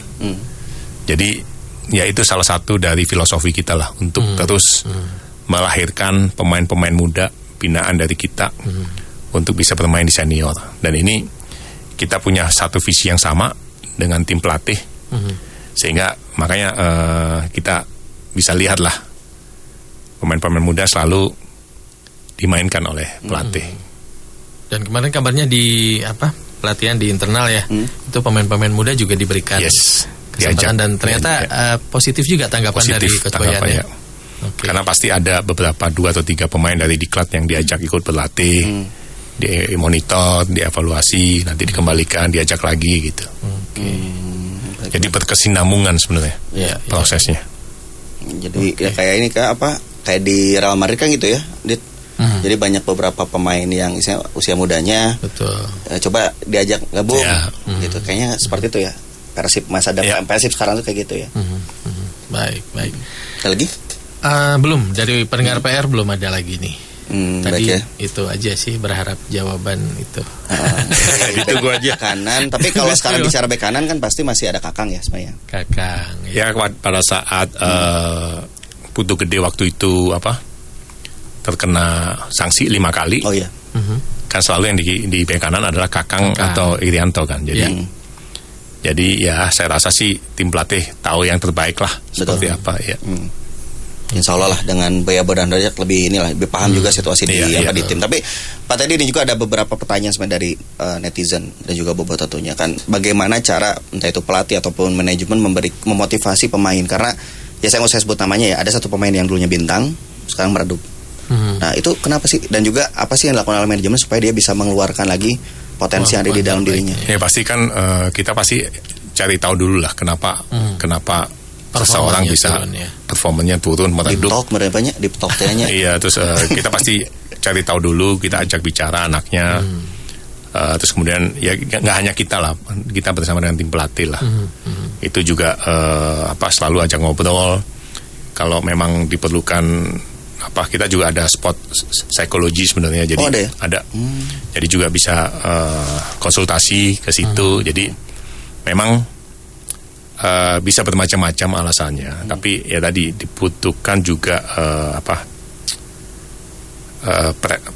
C: Jadi ya itu salah satu dari filosofi kita lah, untuk terus melahirkan pemain-pemain muda binaan dari kita untuk bisa bermain di senior. Dan ini kita punya satu visi yang sama dengan tim pelatih, sehingga makanya kita bisa lihatlah pemain-pemain muda selalu dimainkan oleh pelatih.
A: Dan kemarin kabarnya di pelatihan di internal ya, itu pemain-pemain muda juga diberikan kesempatan, dan ternyata positif juga tanggapan dari Coach Boyan ya. Okay.
C: Karena pasti ada beberapa 2 atau 3 pemain dari diklat yang diajak ikut berlatih, dimonitor, dievaluasi, nanti dikembalikan, diajak lagi gitu. Jadi berkesinambungan sebenarnya prosesnya.
B: Jadi ya kayak ini kayak di Real Madrid kan gitu ya, Dit. Jadi banyak beberapa pemain yang usia mudanya, coba diajak gabung, gitu. Kayaknya seperti itu ya. Persib masa depan Persib sekarang tuh kayak gitu ya.
A: Baik.
B: Ada lagi?
A: Belum, dari pendengar PR belum ada lagi nih. Tadi itu aja sih, berharap jawaban itu.
C: Itu gua aja.
B: Kanan, tapi kalau sekarang bicara bek kanan kan pasti masih ada Kakang ya sebenarnya.
A: Kakang.
C: Ya pada saat Putu Gede waktu itu terkena sanksi 5 kali.
B: Oh iya.
C: Kan selalu yang di bek kanan adalah Kakang atau Irianto kan. Jadi ya saya rasa sih tim pelatih tahu yang terbaik lah.
B: Betul.
C: Seperti apa ya.
B: Insya Allah lah dengan Boya dan Rajak lebih paham juga situasi di tim. Tapi Pak tadi ini juga ada beberapa pertanyaan sebenarnya dari netizen dan juga Bobo tentunya kan, bagaimana cara entah itu pelatih ataupun manajemen memotivasi pemain, karena ya saya nggak usah sebut namanya ya, ada satu pemain yang dulunya bintang sekarang meredup. Nah itu kenapa sih, dan juga apa sih yang dilakukan oleh manajemen supaya dia bisa mengeluarkan lagi potensi yang ada di dalam dirinya?
C: Ya pasti kan kita pasti cari tahu dulu lah kenapa seseorang bisa performanya turun, meredup.
B: Di talk
C: Iya, terus kita pasti cari tahu dulu, kita ajak bicara anaknya. Terus kemudian ya nggak hanya kita lah, kita bersama dengan tim pelatih lah. Itu juga selalu ajak ngobrol. Kalau memang diperlukan kita juga ada spot psikologi sebenarnya. Jadi ada. Jadi juga bisa konsultasi ke situ. Jadi memang bisa bermacam-macam alasannya, tapi ya tadi dibutuhkan juga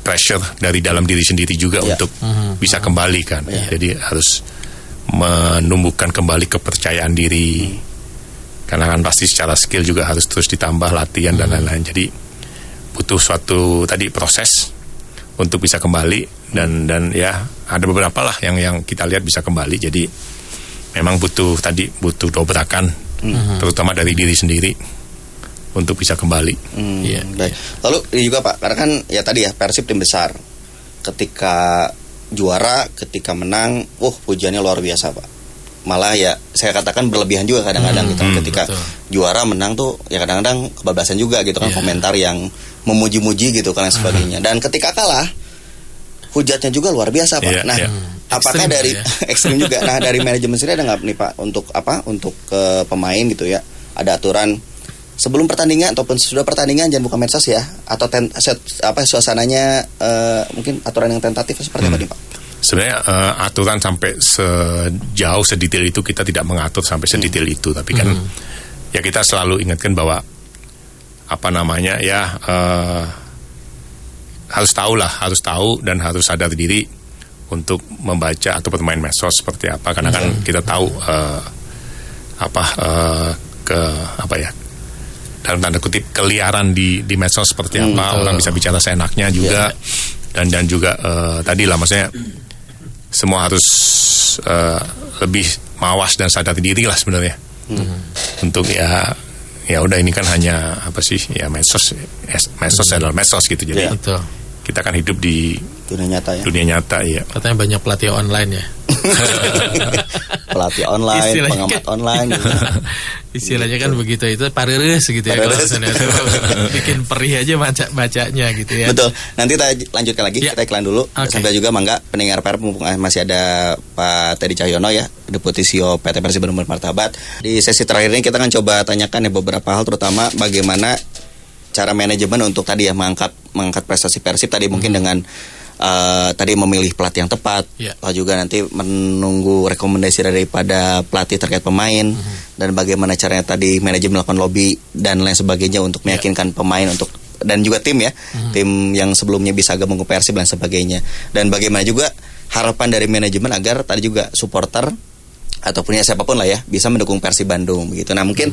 C: pressure dari dalam diri sendiri juga untuk bisa kembali kan. Jadi harus menumbuhkan kembali kepercayaan diri, karena kan pasti secara skill juga harus terus ditambah latihan dan lain-lain. Jadi butuh suatu proses untuk bisa kembali, dan ya ada beberapa lah yang kita lihat bisa kembali. Jadi memang butuh dobrakan, terutama dari diri sendiri untuk bisa kembali.
B: Baik. Lalu juga Pak, karena kan ya tadi ya Persib tim besar, ketika juara, ketika menang, pujiannya luar biasa Pak. Malah ya saya katakan berlebihan juga kadang-kadang gitu. Ketika juara menang tuh ya kadang-kadang kebablasan juga gitu kan, komentar yang memuji-muji gitu kan dan sebagainya. Dan ketika kalah, hujatnya juga luar biasa Pak. Apakah ekstrim dari ekstrim juga? Nah, dari manajemen sendiri ada nggak nih Pak untuk untuk pemain gitu ya? Ada aturan sebelum pertandingan ataupun sudah pertandingan jangan buka medsos ya, atau suasananya mungkin aturan yang tentatif seperti apa nih Pak?
C: Sebenarnya aturan sampai sejauh sedetail itu kita tidak mengatur sampai sedetail itu, tapi kan ya kita selalu ingatkan bahwa apa namanya ya harus tahu dan harus sadar diri untuk membaca atau bermain medsos seperti apa, karena kan kita tahu dalam tanda kutip keliaran di medsos seperti apa, orang bisa bicara seenaknya juga, dan juga tadi lah maksudnya semua harus lebih mawas dan sadar diri lah sebenarnya untuk ya udah ini kan hanya apa sih ya medsos adalah medsos gitu, jadi kita kan hidup di dunia nyata ya.
A: Katanya banyak pelatih online ya.
B: Pelatih online, pengamat online gitu.
A: Istilahnya kan begitu, itu pareres gitu ya. Kalau bikin perih aja bacanya gitu ya.
B: Betul. Nanti kita lanjutkan lagi, kita iklan dulu. Sampai juga mangga pendengar PR masih ada Pak Teddy Cahyono ya, Deputi CEO PT Persib Bandung Martabat. Di sesi terakhir ini kita akan coba tanyakan ya beberapa hal, terutama bagaimana cara manajemen untuk tadi ya mengangkat prestasi Persib tadi, mungkin dengan tadi memilih pelatih yang tepat, lalu juga nanti menunggu rekomendasi daripada pelatih terkait pemain, dan bagaimana caranya tadi manajemen melakukan lobby dan lain sebagainya untuk meyakinkan pemain untuk, dan juga tim ya, tim yang sebelumnya bisa gabung ke Persib dan sebagainya, dan bagaimana juga harapan dari manajemen agar tadi juga supporter ataupun ya siapapun lah ya bisa mendukung Persib Bandung begitu. Nah mungkin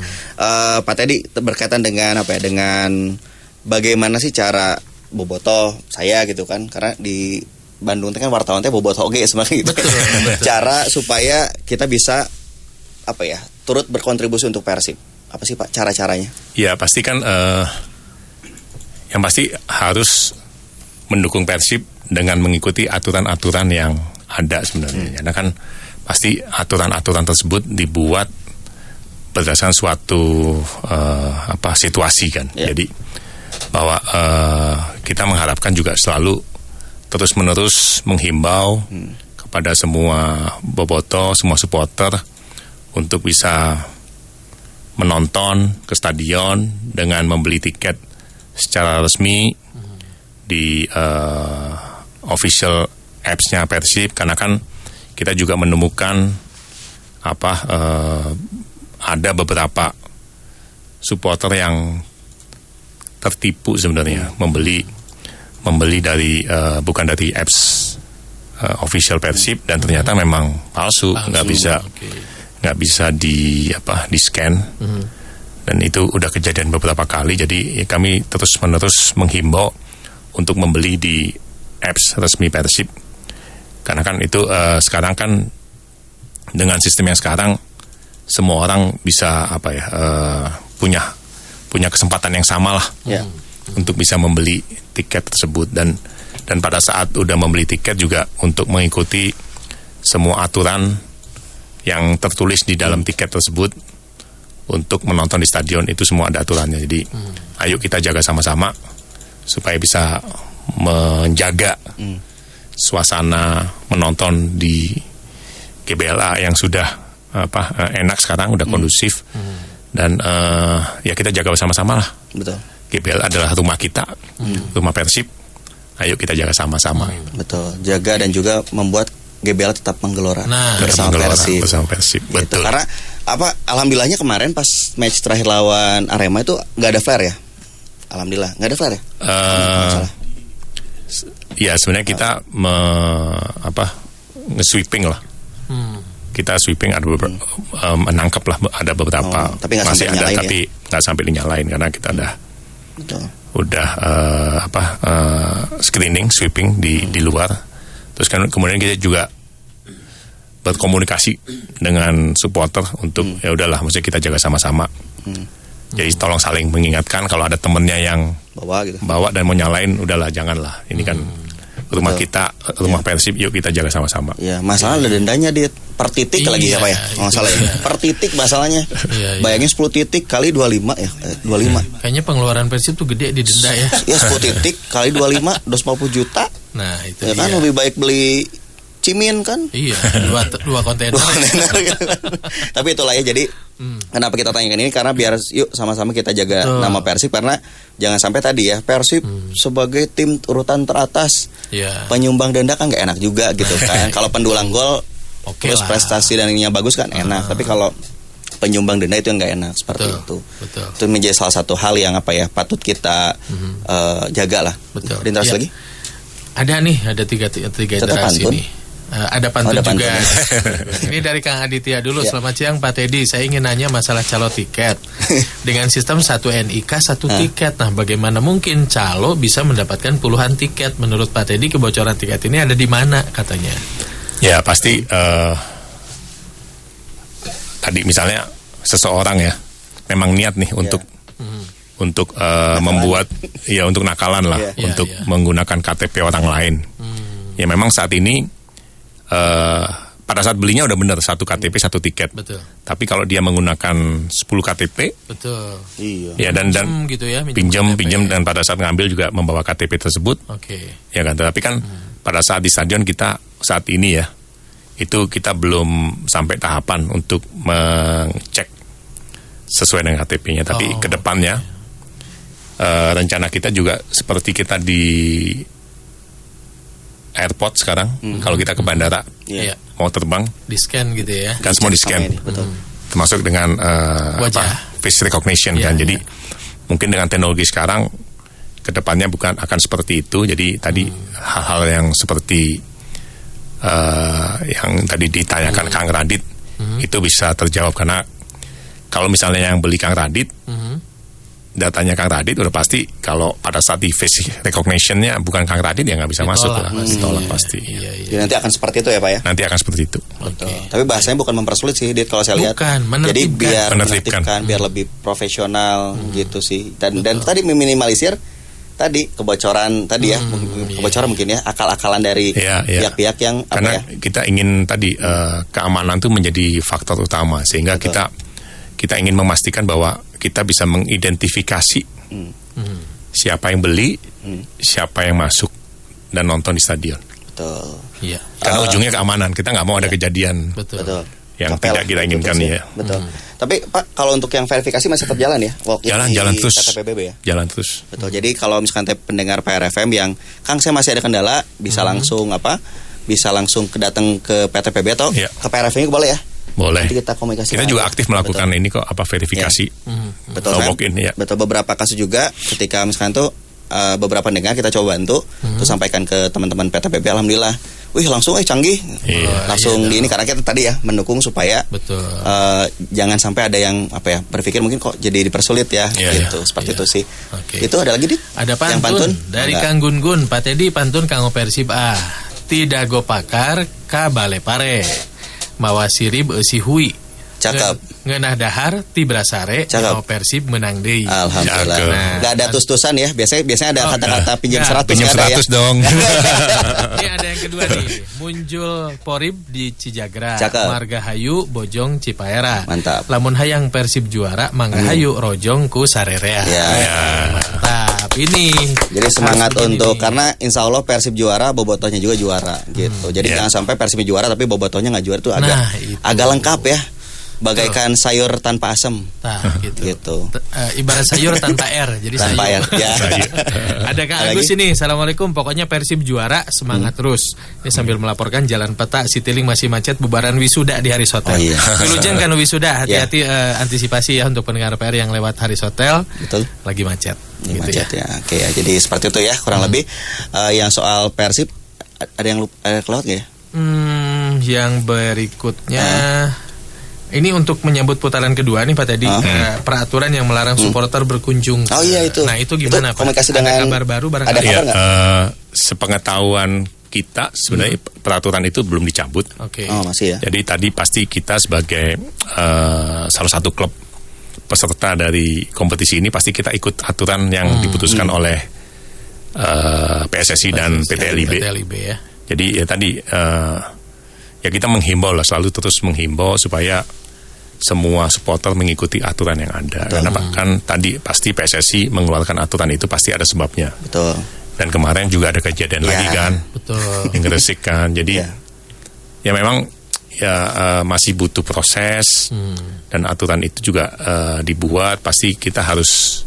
B: Pak Teddy berkaitan dengan apa ya, dengan bagaimana sih cara bobotoh saya gitu kan, karena di Bandung kan wartawan teh bobotoh oge sebenarnya gitu. Betul. Cara supaya kita bisa apa ya turut berkontribusi untuk Persib, apa sih Pak cara-caranya?
C: Ya pasti kan yang pasti harus mendukung Persib dengan mengikuti aturan-aturan yang ada sebenarnya. Karena kan pasti aturan-aturan tersebut dibuat berdasarkan suatu situasi kan. Jadi bahwa kita mengharapkan juga selalu terus-menerus menghimbau kepada semua bobotoh, semua supporter untuk bisa menonton ke stadion dengan membeli tiket secara resmi di official apps-nya Persib, karena kan kita juga menemukan ada beberapa supporter yang tertipu sebenarnya membeli dari bukan dari apps official Persib, dan ternyata memang palsu. nggak bisa di scan, dan itu udah kejadian beberapa kali. Jadi kami terus-menerus menghimbau untuk membeli di apps resmi Persib, karena kan itu sekarang kan dengan sistem yang sekarang semua orang bisa punya kesempatan yang sama lah untuk bisa membeli tiket tersebut, dan pada saat udah membeli tiket juga untuk mengikuti semua aturan yang tertulis di dalam tiket tersebut untuk menonton di stadion, itu semua ada aturannya. Jadi ayo kita jaga sama-sama supaya bisa menjaga suasana menonton di GBLA yang sudah enak sekarang, udah kondusif. Dan ya kita jaga bersama-sama lah. Betul. GBL adalah rumah kita, rumah Persib. Ayo kita jaga sama-sama.
B: Betul. Jaga dan juga membuat GBL tetap menggelora bersama Persib. Gitu.
C: Betul.
B: Karena alhamdulillahnya kemarin pas match terakhir lawan Arema itu nggak ada flare ya. Alhamdulillah nggak ada flare ya.
C: Ya sebenarnya kita nge-sweeping lah. Kita sweeping ada beberapa, menangkap lah ada beberapa,
B: tapi
C: masih ada, tapi nggak sampai dinyalain karena kita udah screening, sweeping di luar. Terus kan kemudian kita juga berkomunikasi dengan supporter untuk ya udahlah, maksudnya kita jaga sama-sama. Jadi tolong saling mengingatkan, kalau ada temennya yang bawa dan mau nyalain, udahlah janganlah. Ini kan rumah kita, rumah Persib, yuk kita jaga sama-sama.
B: Ya, masalah ada dendanya dia per titik lagi ya Pak ya. Masalah ya. Per titik masalahnya. Bayangin 10 titik kali 25 ya. 25.
A: Kayaknya pengeluaran Persib tuh gede di denda ya.
B: Ya 10 titik kali 25 250 juta.
A: Nah, itu
B: ya kan lebih baik beli Cimin kan.
A: Iya, dua kontainer.
B: Tapi itulah ya, jadi Kenapa kita tanyakan ini? Karena biar yuk sama-sama kita jaga nama Persib, karena jangan sampai tadi ya Persib sebagai tim urutan teratas penyumbang denda kan nggak enak juga gitu kan. Kalau pendulang gol terus prestasi dan ininya bagus kan enak, tapi kalau penyumbang denda itu yang nggak enak seperti itu. Betul. Itu menjadi salah satu hal yang patut kita jaga lah.
A: Betul.
B: Ada interaksi lagi?
A: Ada nih, ada tiga interaksi nih. Ada pantun juga. Ini dari Kang Aditya dulu. Selamat siang Pak Teddy. Saya ingin nanya masalah calo tiket. Dengan sistem 1 NIK 1 tiket. Nah, bagaimana mungkin calo bisa mendapatkan puluhan tiket? Menurut Pak Teddy, kebocoran tiket ini ada di mana katanya? Ya,
C: pasti tadi misalnya seseorang ya memang niat nih untuk membuat untuk nakalan lah, untuk menggunakan KTP orang lain. Ya memang saat ini pada saat belinya udah benar 1 KTP 1 tiket.
A: Betul.
C: Tapi kalau dia menggunakan 10 KTP,
A: betul.
C: Ya dan gitu ya, pinjam dan pada saat ngambil juga membawa KTP tersebut. Ya kan, tapi kan pada saat di stadion kita saat ini ya itu kita belum sampai tahapan untuk mengecek sesuai dengan KTP-nya, tapi ke depannya rencana kita juga seperti kita di airport sekarang, kalau kita ke bandara mau terbang
A: di scan gitu ya,
C: kan semua di scan, termasuk dengan face recognition kan. Jadi mungkin dengan teknologi sekarang ke depannya bukan akan seperti itu. Jadi tadi hal-hal yang seperti yang tadi ditanyakan Kang Radit itu bisa terjawab, karena kalau misalnya yang beli Kang Radit, datanya Kang Radit udah pasti kalau pada saat di face recognition-nya bukan Kang Radit ya nggak bisa masuk lah, ditolak pasti.
B: Jadi nanti akan seperti itu ya Pak ya?
C: Nanti akan seperti itu.
B: Tapi bahasanya bukan mempersulit sih, Dit, kalau saya lihat. Jadi biar menertibkan, biar lebih profesional gitu sih. Dan tadi meminimalisir tadi kebocoran tadi kebocoran mungkin ya, akal-akalan dari pihak-pihak yang
C: karena kita ingin tadi keamanan itu menjadi faktor utama, sehingga kita ingin memastikan bahwa kita bisa mengidentifikasi siapa yang beli, siapa yang masuk dan nonton di stadion.
B: Betul.
C: Iya. Karena ujungnya keamanan, kita nggak mau ada kejadian yang tidak kita inginkan ya.
B: Betul. Tapi Pak, kalau untuk yang verifikasi masih tetap jalan ya?
C: Jalan terus.
B: KTPBB ya?
C: Jalan terus.
B: Betul. Jadi kalau misalkan pendengar PRFM yang Kang saya masih ada kendala, bisa langsung bisa langsung datang ke PTPB atau ke PRFM boleh ya?
C: Boleh.
B: Nanti kita komunikasi.
C: Kita juga aktif melakukan ini kok, verifikasi.
B: Betul kan? Walk-in, betul, beberapa kasus juga ketika misalkan tuh beberapa pendengar kita coba bantu terus sampaikan ke teman-teman PTPB, alhamdulillah wih langsung canggih langsung di ini, karena kita tadi ya mendukung supaya jangan sampai ada yang berpikir mungkin kok jadi dipersulit ya gitu, seperti itu sih. Itu ada lagi
A: ada pantun dari Kang Gun-Gun. Pak Teddy, pantun Kang Persib tidak go pakar ka bale pare mawa sirib eusi hui
B: cakep
A: ngeunah dahar tibra sare Kang Persib menang deui.
B: Alhamdulillah. Enggak ada tus-tusan ya. Biasanya ada kata-kata pinjam 100
C: pinjam 100 ya? Dong.
A: Ini ada yang kedua nih. Muncul Porib di Cijagra, Margahayu Bojong Cipaera.
B: Mantap.
A: Lamun hayang Persib juara Manggahayu Rojong ku Sarerea. Mantap. Ini
B: jadi semangat untuk karena insya Allah Persib juara, bobotohnya juga juara gitu. Jadi jangan sampai Persib juara tapi bobotohnya nggak juara, itu agak lengkap ya. Bagaikan sayur tanpa asam. Gitu.
A: Ibarat sayur tanpa air, jadi
B: tanpa
A: sayur.
B: Air. Ya.
A: Ada Kang Agus ini. Assalamualaikum. Pokoknya Persib juara, semangat terus. Ini sambil melaporkan jalan peta Citylink masih macet, bubaran wisuda di Haris Hotel. Wilujeng kan wisuda, hati-hati antisipasi ya untuk pendengar PR yang lewat Haris Hotel.
B: Betul.
A: Lagi macet.
B: Gitu macet ya. Oke ya. Jadi seperti itu ya kurang lebih. Yang soal Persib ada yang kelewat nggak ya?
A: Yang berikutnya. Ini untuk menyambut putaran kedua nih Pak Teddy, peraturan yang melarang supporter berkunjung.
B: Itu.
A: Nah itu gimana Pak?
B: Komunikasi
A: ada kabar baru barangkali?
C: Sepengetahuan kita sebenarnya peraturan itu belum dicabut.
B: Masih ya.
C: Jadi tadi pasti kita sebagai salah satu klub peserta dari kompetisi ini pasti kita ikut aturan yang diputuskan oleh PSSI dan PT LIB
A: ya.
C: Jadi ya tadi ya kita menghimbau lah, selalu terus menghimbau supaya semua supporter mengikuti aturan yang ada. Karena kan tadi pasti PSSI mengeluarkan aturan itu pasti ada sebabnya.
B: Betul.
C: Dan kemarin juga ada kejadian lagi kan.
A: Betul.
C: Yang Gresik kan. Jadi ya memang masih butuh proses dan aturan itu juga dibuat, pasti kita harus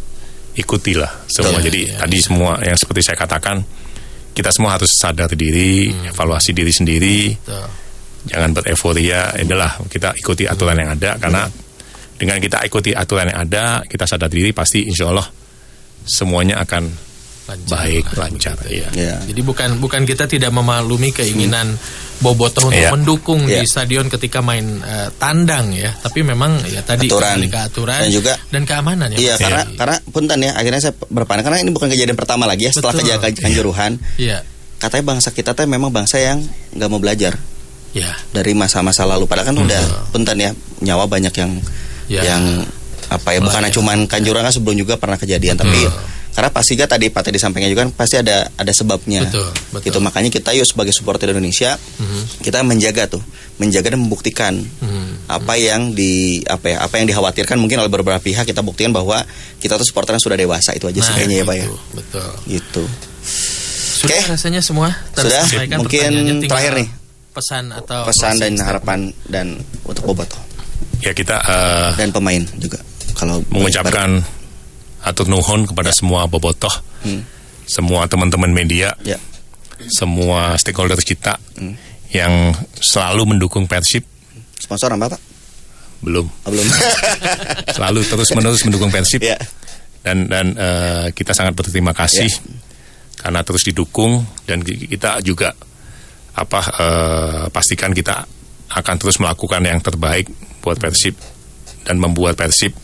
C: ikutilah semua. Jadi tadi semua yang seperti saya katakan, kita semua harus sadar diri, evaluasi diri sendiri, jangan bereforia. Inilah kita ikuti aturan yang ada, karena dengan kita ikuti aturan yang ada, kita sadar diri, pasti insya Allah semuanya akan lancar.
A: Ya. Jadi bukan kita tidak memaklumi keinginan Bobotoh untuk mendukung di stadion ketika main tandang ya, tapi memang ya tadi aturan
B: dan juga
A: dan keamanan ya.
B: Iya, karena punten ya, akhirnya saya berpandangan karena ini bukan kejadian pertama lagi ya setelah kejadian Kanjuruhan.
A: Iya.
B: Katanya bangsa kita teh memang bangsa yang nggak mau belajar.
A: Ya.
B: Dari masa-masa lalu, padahal kan udah punten ya, nyawa banyak yang bukan cuma Kanjuruhan, kan sebelum juga pernah kejadian. Tapi karena pasti tadi Pak Teddy sampaikan juga kan pasti ada sebabnya.
A: Betul.
B: Gitu, makanya kita yuk sebagai supporter Indonesia kita menjaga dan membuktikan apa yang dikhawatirkan mungkin oleh beberapa pihak, kita buktikan bahwa kita tuh supporter yang sudah dewasa, itu aja sebenarnya ya Pak ya.
A: Betul.
B: Gitu.
A: Sudah rasanya semua tersampaikan.
B: Mungkin terakhir nih
A: pesan
B: dan harapan dan untuk Bobotoh.
C: Ya kita
B: dan pemain juga kalau
C: mengucapkan atur nuhun kepada semua Bobotoh, semua teman-teman media, semua stakeholder kita yang selalu mendukung Persib.
B: Sponsor apa Pak?
C: Belum.
B: Belum.
C: Selalu terus-menerus mendukung Persib. Dan kita sangat berterima kasih karena terus didukung, dan kita juga pastikan kita akan terus melakukan yang terbaik buat Persib dan membuat Persib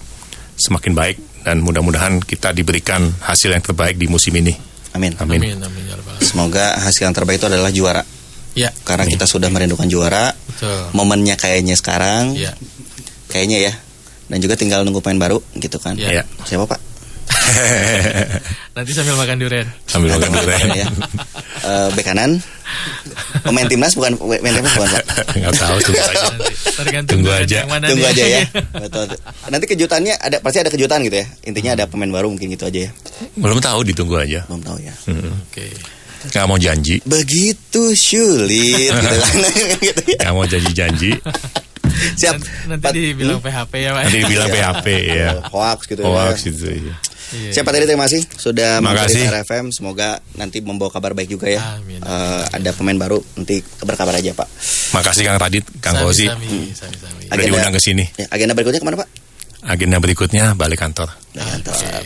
C: semakin baik, dan mudah-mudahan kita diberikan hasil yang terbaik di musim ini.
B: Amin. Semoga hasil yang terbaik itu adalah juara.
A: Ya.
B: Karena kita sudah merindukan juara.
A: Betul.
B: Momennya kayaknya sekarang. Ya. Kayaknya ya. Dan juga tinggal nunggu pemain baru gitu kan.
C: Ya.
B: Siapa Pak?
A: Nanti sambil makan durian.
B: Ya. Bek kanan. Pemain timnas bukan Pak?
C: Enggak tahu,
A: tunggu aja.
B: Tunggu aja ya. Betul. Nanti kejutannya pasti ada kejutan gitu ya. Intinya ada pemain baru mungkin gitu aja ya.
C: Belum tahu, ditunggu aja.
B: Belum tahu ya.
A: Oke.
C: Nggak mau janji.
B: Begitu sulit gitu kan.
C: Nggak mau janji-janji.
B: Siap.
A: Nanti dibilang PHP ya Pak.
C: Nanti dibilang PHP ya.
B: Hoax gitu.
C: Ya.
B: Siapa tadi, terima kasih sudah mengikuti RFM. Semoga nanti membawa kabar baik juga ya.
A: Amin.
B: Ada pemain baru, nanti berkabar aja Pak.
C: Makasih Kang Radit, Kang Fauzi. Udah diundang ke sini.
B: Agenda berikutnya kemana Pak?
C: Agenda berikutnya balik kantor.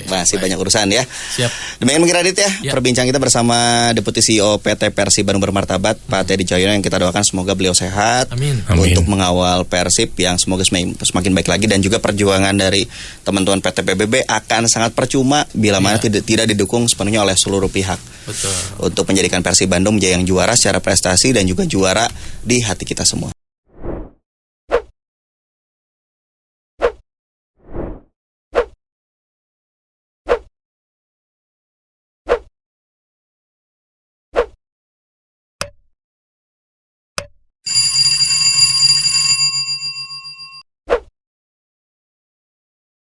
B: Masih banyak urusan ya.
A: Siap.
B: Demikian mungkin Radit ya. Perbincangan kita bersama Deputi CEO PT Persib Bandung Bermartabat, Pak Teddy Cahyono, yang kita doakan semoga beliau sehat.
A: Amin.
B: Untuk mengawal Persib yang semoga semakin baik lagi, dan juga perjuangan dari teman-teman PT PBB akan sangat percuma bila mana tidak didukung sepenuhnya oleh seluruh pihak.
A: Betul.
B: Untuk menjadikan Persib Bandung menjadi yang juara secara prestasi dan juga juara di hati kita semua.